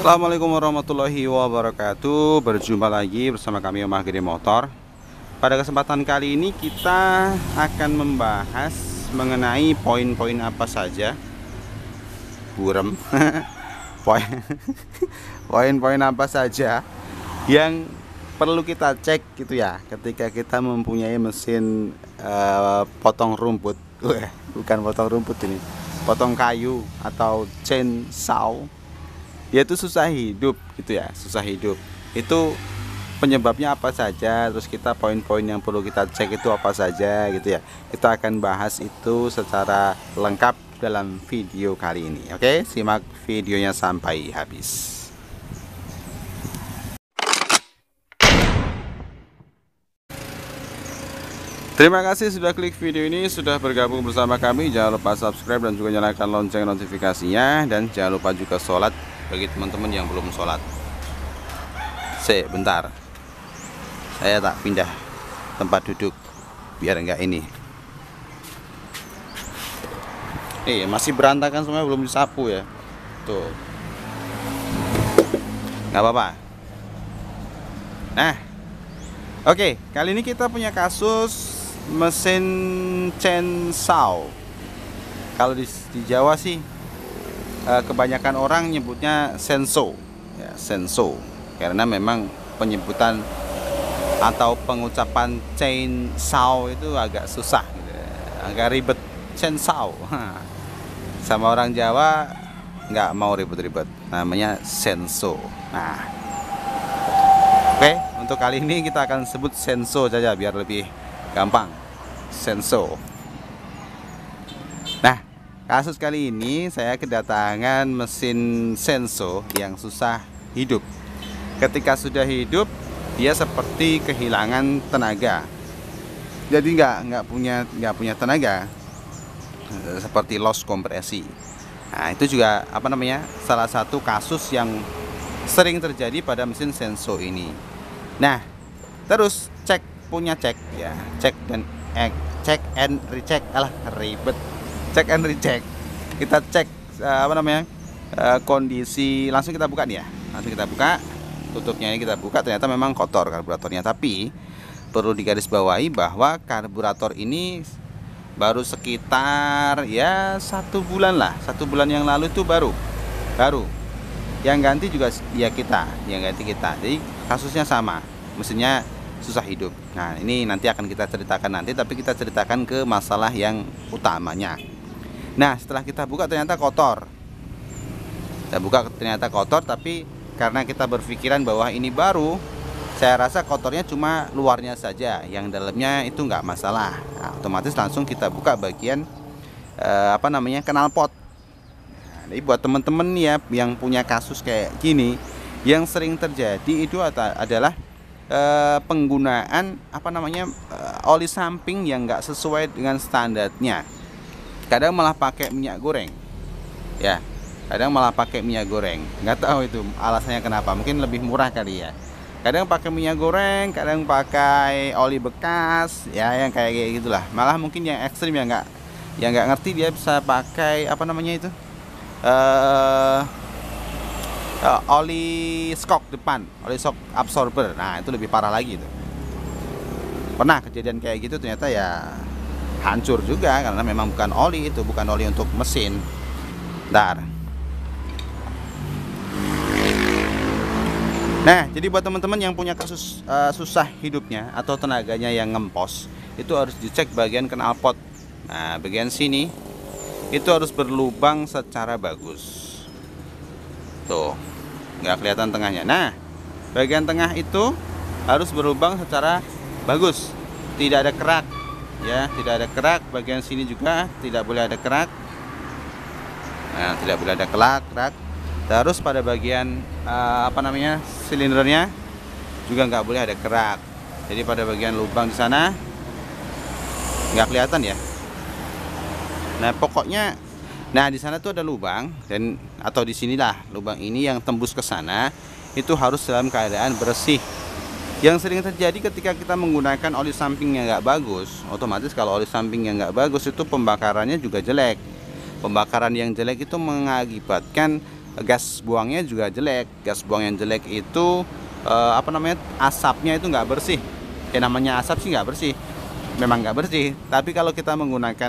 Assalamualaikum warahmatullahi wabarakatuh. Berjumpa lagi bersama kami Omah Gede Motor. Pada kesempatan kali ini kita akan membahas mengenai poin-poin apa saja burem poin-poin apa saja yang perlu kita cek gitu ya ketika kita mempunyai mesin potong rumput. Bukan potong rumput, ini potong kayu atau chainsaw. Dia itu susah hidup gitu ya, susah hidup. Itu penyebabnya apa saja, terus kita poin-poin yang perlu kita cek itu apa saja gitu ya. Kita akan bahas itu secara lengkap dalam video kali ini. Oke, simak videonya sampai habis. Terima kasih sudah klik video ini, sudah bergabung bersama kami. Jangan lupa subscribe dan juga nyalakan lonceng notifikasinya. Dan jangan lupa juga sholat bagi teman-teman yang belum sholat. Bentar, saya tak pindah tempat duduk biar enggak ini. Masih berantakan semua, belum disapu ya. Tuh, nggak apa-apa. Nah, oke, kali ini kita punya kasus mesin chainsaw. Kalau di Jawa sih kebanyakan orang nyebutnya senso ya, senso, karena memang penyebutan atau pengucapan chainsaw itu agak susah gitu, agak ribet. Chainsaw sama orang Jawa nggak mau ribet-ribet, namanya senso. Nah, oke, untuk kali ini kita akan sebut senso saja biar lebih gampang. Senso. Nah, kasus kali ini saya kedatangan mesin senso yang susah hidup. Ketika sudah hidup, dia seperti kehilangan tenaga. Jadi nggak punya tenaga, seperti loss kompresi. Nah, itu juga salah satu kasus yang sering terjadi pada mesin senso ini. Nah, terus cek ya, cek and recheck, ribet. Cek and recheck, kita cek kondisi. Langsung kita buka nih ya, langsung kita buka, tutupnya ini kita buka. Ternyata memang kotor karburatornya, tapi perlu digarisbawahi bahwa karburator ini baru sekitar ya 1 bulan lah, 1 bulan yang lalu itu baru yang ganti juga ya kita, jadi kasusnya sama, mesinnya susah hidup. Nah, ini nanti akan kita ceritakan nanti, tapi kita ceritakan ke masalah yang utamanya. Nah, setelah kita buka ternyata kotor. Tapi karena kita berpikiran bahwa ini baru, saya rasa kotornya cuma luarnya saja, yang dalamnya itu nggak masalah. Nah, otomatis langsung kita buka bagian knalpot. Nah, jadi buat teman-teman ya yang punya kasus kayak gini, yang sering terjadi itu adalah penggunaan oli samping yang nggak sesuai dengan standarnya. Kadang malah pakai minyak goreng ya, nggak tahu itu alasannya kenapa, mungkin lebih murah kali ya. Kadang pakai minyak goreng, kadang pakai oli bekas ya, yang kayak gitulah. Malah mungkin yang ekstrim yang nggak ngerti, dia bisa pakai oli shock depan, oli shock absorber. Nah, itu lebih parah lagi itu. Pernah kejadian kayak gitu, ternyata ya hancur juga, karena memang bukan oli, itu bukan oli untuk mesin. Bentar. Nah, jadi buat teman-teman yang punya kasus susah hidupnya atau tenaganya yang ngempos, itu harus dicek bagian knalpot. Nah, bagian sini itu harus berlubang secara bagus. Tuh, nggak kelihatan tengahnya. Nah, bagian tengah itu harus berlubang secara bagus, tidak ada kerak ya, tidak ada kerak. Bagian sini juga tidak boleh ada kerak. Nah, tidak boleh ada kerak. Terus pada bagian silindernya juga nggak boleh ada kerak. Jadi pada bagian lubang di sana nggak kelihatan ya. Nah, pokoknya di sana tuh ada lubang, dan atau di sinilah lubang ini yang tembus ke sana, itu harus dalam keadaan bersih. Yang sering terjadi ketika kita menggunakan oli samping yang nggak bagus, otomatis kalau oli samping yang nggak bagus itu pembakarannya juga jelek. Pembakaran yang jelek itu mengakibatkan gas buangnya juga jelek. Gas buang yang jelek itu asapnya itu nggak bersih. Namanya asap sih nggak bersih, memang nggak bersih. Tapi kalau kita menggunakan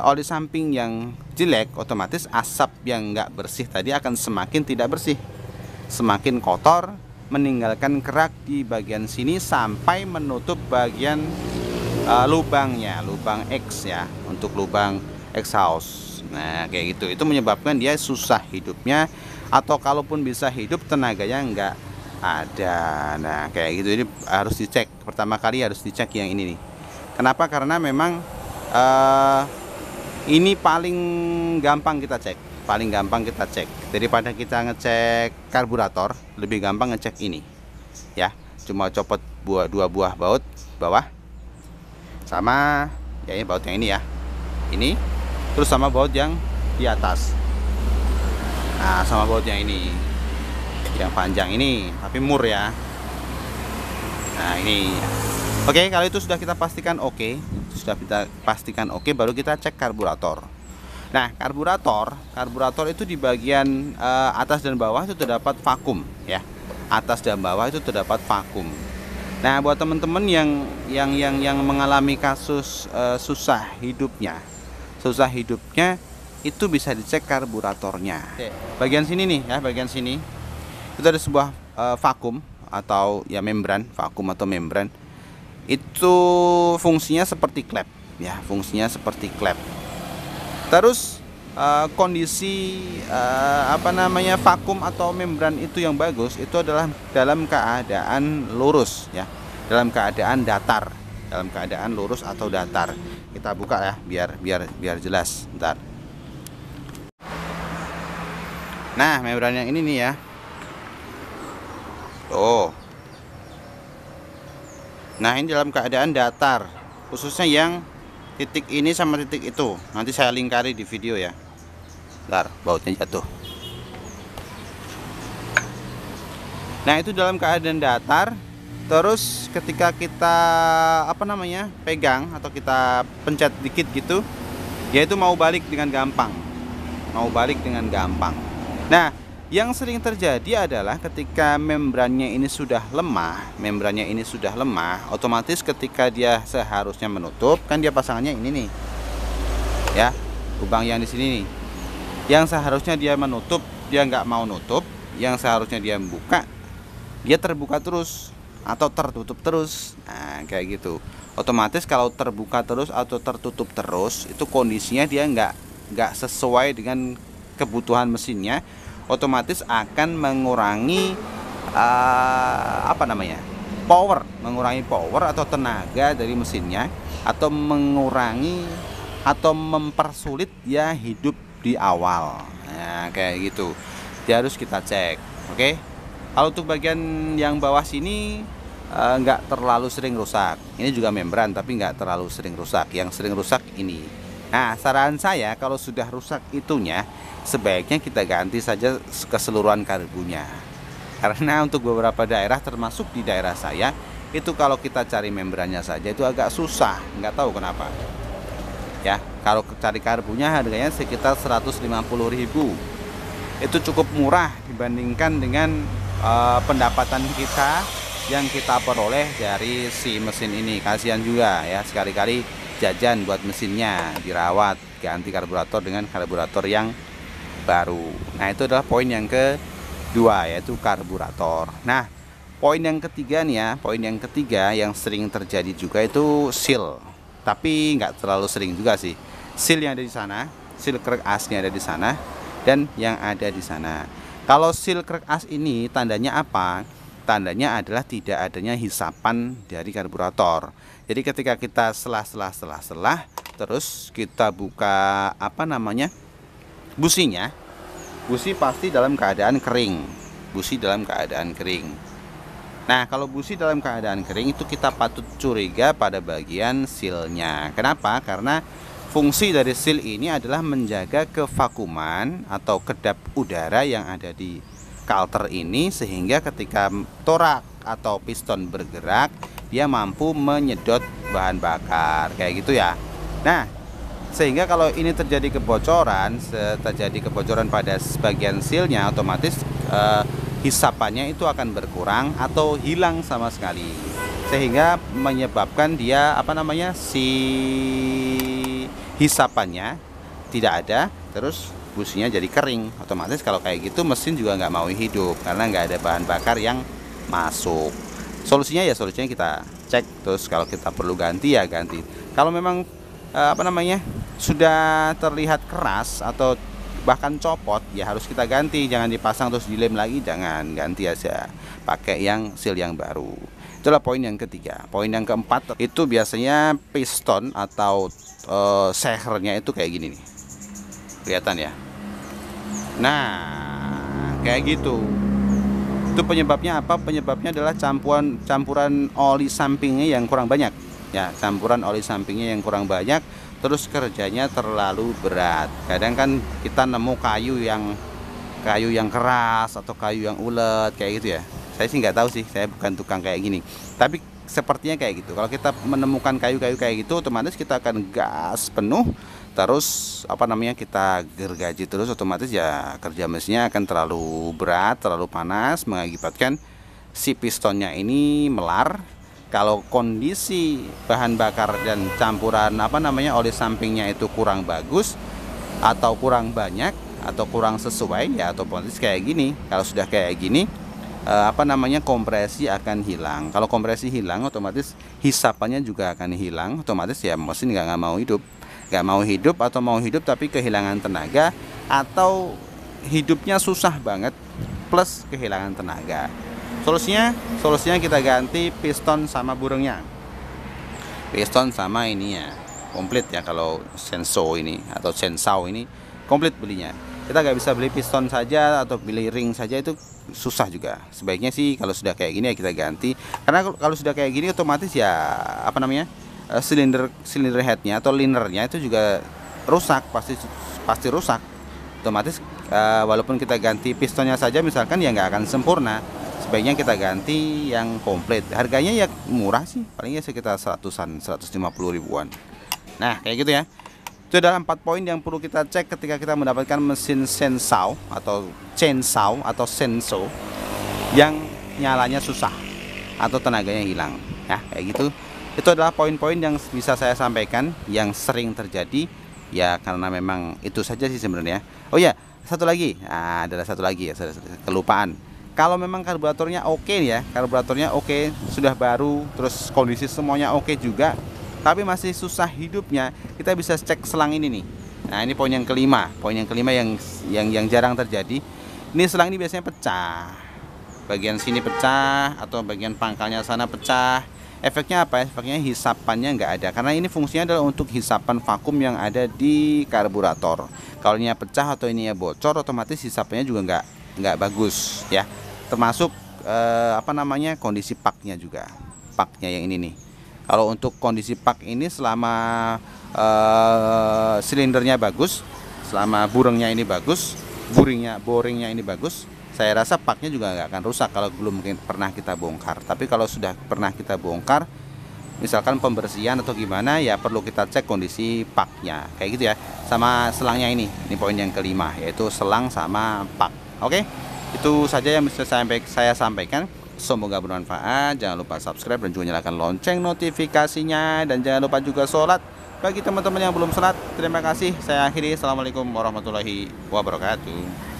oli samping yang jelek, otomatis asap yang nggak bersih tadi akan semakin tidak bersih, semakin kotor, meninggalkan kerak di bagian sini sampai menutup bagian lubangnya, lubang X ya, untuk lubang exhaust. Nah kayak gitu, itu menyebabkan dia susah hidupnya, atau kalaupun bisa hidup tenaganya nggak ada. Nah kayak gitu, ini harus dicek, pertama kali harus dicek yang ini nih. Kenapa? Karena memang ini paling gampang kita cek, paling gampang kita cek daripada kita ngecek karburator. Lebih gampang ngecek ini ya, cuma copot dua buah baut bawah sama ya, ini baut yang ini ya, ini terus sama baut yang di atas. Nah sama baut yang ini, yang panjang ini tapi mur ya. Nah ini oke, kalau itu sudah kita pastikan oke, baru kita cek karburator. Nah karburator itu di bagian atas dan bawah itu terdapat vakum ya, atas dan bawah itu terdapat vakum. Nah buat teman-teman yang mengalami kasus susah hidupnya itu bisa dicek karburatornya. Bagian sini nih ya, bagian sini itu ada sebuah vakum atau ya membran, vakum atau membran. Itu fungsinya seperti klep ya, fungsinya seperti klep. Terus kondisi vakum atau membran itu yang bagus itu adalah dalam keadaan lurus ya, dalam keadaan datar, dalam keadaan lurus atau datar. Kita buka ya biar jelas. Bentar. Nah membran yang ini nih ya, nah ini dalam keadaan datar, khususnya yang titik ini sama titik itu. Nanti saya lingkari di video ya. Bentar, bautnya jatuh. Nah itu dalam keadaan datar. Terus ketika kita pegang atau kita pencet dikit gitu, yaitu mau balik dengan gampang, Nah yang sering terjadi adalah ketika membrannya ini sudah lemah, otomatis ketika dia seharusnya menutup, kan dia pasangannya ini nih ya, lubang yang di sini nih, yang seharusnya dia menutup dia nggak mau nutup, yang seharusnya dia membuka dia terbuka terus atau tertutup terus. Nah kayak gitu. Otomatis kalau terbuka terus atau tertutup terus, itu kondisinya dia nggak sesuai dengan kebutuhan mesinnya, otomatis akan mengurangi mengurangi power atau tenaga dari mesinnya, atau mengurangi atau mempersulit dia hidup di awal. Nah kayak gitu, dia harus kita cek. Oke, kalau untuk bagian yang bawah sini nggak terlalu sering rusak, ini juga membran tapi nggak terlalu sering rusak. Yang sering rusak ini. Nah saran saya, kalau sudah rusak itunya, sebaiknya kita ganti saja keseluruhan karbunya. Karena untuk beberapa daerah, termasuk di daerah saya, itu kalau kita cari membrannya saja itu agak susah, nggak tahu kenapa ya. Kalau cari karbunya harganya sekitar 150.000. Itu cukup murah dibandingkan dengan pendapatan kita yang kita peroleh dari si mesin ini. Kasihan juga ya, sekali-kali jajan buat mesinnya, dirawat, ganti karburator dengan karburator yang baru. Nah itu adalah poin yang kedua, yaitu karburator. Nah poin yang ketiga nih ya, poin yang ketiga yang sering terjadi juga itu seal. Tapi nggak terlalu sering juga sih. Seal yang ada di sana, seal krek asnya ada di sana, dan yang ada di sana. Kalau seal krek as ini tandanya apa? Tandanya adalah tidak adanya hisapan dari karburator. Jadi ketika kita selah, terus kita buka businya, busi pasti dalam keadaan kering. Nah kalau busi dalam keadaan kering itu kita patut curiga pada bagian sealnya. Kenapa? Karena fungsi dari seal ini adalah menjaga kevakuman atau kedap udara yang ada di kalter ini, sehingga ketika torak atau piston bergerak dia mampu menyedot bahan bakar kayak gitu ya. Nah Sehingga kalau ini terjadi kebocoran pada sebagian sealnya, otomatis hisapannya itu akan berkurang atau hilang sama sekali, sehingga menyebabkan dia si hisapannya tidak ada, terus businya jadi kering. Otomatis kalau kayak gitu mesin juga nggak mau hidup karena nggak ada bahan bakar yang masuk. Solusinya kita cek, terus kalau kita perlu ganti ya ganti. Kalau memang sudah terlihat keras atau bahkan copot, ya harus kita ganti. Jangan dipasang terus dilem lagi, jangan, ganti aja pakai yang seal yang baru. Itulah poin yang ketiga. Poin yang keempat itu biasanya piston atau sehernya itu kayak gini nih, kelihatan ya. Nah kayak gitu. Itu penyebabnya apa? Penyebabnya adalah campuran oli sampingnya yang kurang banyak. Ya, campuran oli sampingnya yang kurang banyak, terus kerjanya terlalu berat. Kadang kan kita nemu kayu yang keras atau kayu yang ulet kayak gitu ya. Saya sih nggak tahu sih, saya bukan tukang kayak gini. Tapi sepertinya kayak gitu. Kalau kita menemukan kayu-kayu kayak gitu, otomatis kita akan gas penuh, terus kita gergaji terus, otomatis ya kerja mesinnya akan terlalu berat, terlalu panas, mengakibatkan si pistonnya ini melar. Kalau kondisi bahan bakar dan campuran oli sampingnya itu kurang bagus atau kurang banyak atau kurang sesuai, ya otomatis kayak gini. Kalau sudah kayak gini, kompresi akan hilang. Kalau kompresi hilang, otomatis hisapannya juga akan hilang. Otomatis ya mesin nggak mau hidup. Nggak mau hidup atau mau hidup tapi kehilangan tenaga, atau hidupnya susah banget plus kehilangan tenaga. Solusinya kita ganti piston sama burungnya. Piston sama ininya komplit ya. Kalau Senso ini atau Sensao ini komplit belinya. Kita nggak bisa beli piston saja atau beli ring saja, itu susah juga. Sebaiknya sih kalau sudah kayak gini ya kita ganti. Karena kalau sudah kayak gini otomatis ya silinder headnya atau linernya itu juga rusak, pasti rusak. Otomatis walaupun kita ganti pistonnya saja misalkan, ya nggak akan sempurna. Sebaiknya kita ganti yang komplit. Harganya ya murah sih, palingnya sekitar 150 ribuan. Nah kayak gitu ya. Itu adalah 4 poin yang perlu kita cek ketika kita mendapatkan mesin Sensao atau Chainsaw atau Senso yang nyalanya susah atau tenaganya hilang. Ya kayak gitu. Itu adalah poin-poin yang bisa saya sampaikan yang sering terjadi ya, karena memang itu saja sih sebenarnya. Oh ya, satu lagi. Nah, adalah satu lagi ya, kelupaan. Kalau memang karburatornya oke ya, karburatornya oke, sudah baru, terus kondisi semuanya oke juga, tapi masih susah hidupnya, kita bisa cek selang ini nih. Nah, ini poin yang kelima. Poin yang kelima yang jarang terjadi. Ini selang ini biasanya pecah. Bagian sini pecah atau bagian pangkalnya sana pecah. Efeknya apa? Efeknya hisapannya nggak ada, karena ini fungsinya adalah untuk hisapan vakum yang ada di karburator. Kalau ini pecah atau ini bocor, otomatis hisapannya juga nggak bagus ya. Termasuk kondisi paknya juga. Paknya yang ini nih. Kalau untuk kondisi pak ini, selama silindernya bagus, selama boringnya ini bagus, boringnya ini bagus, saya rasa paknya juga nggak akan rusak kalau belum pernah kita bongkar. Tapi kalau sudah pernah kita bongkar, misalkan pembersihan atau gimana, ya perlu kita cek kondisi paknya kayak gitu ya. Sama selangnya ini poin yang kelima, yaitu selang sama pak. Oke, itu saja yang bisa saya sampaikan. Semoga bermanfaat. Jangan lupa subscribe dan juga nyalakan lonceng notifikasinya, dan jangan lupa juga sholat. Bagi teman-teman yang belum sholat, terima kasih. Saya akhiri. Assalamualaikum warahmatullahi wabarakatuh.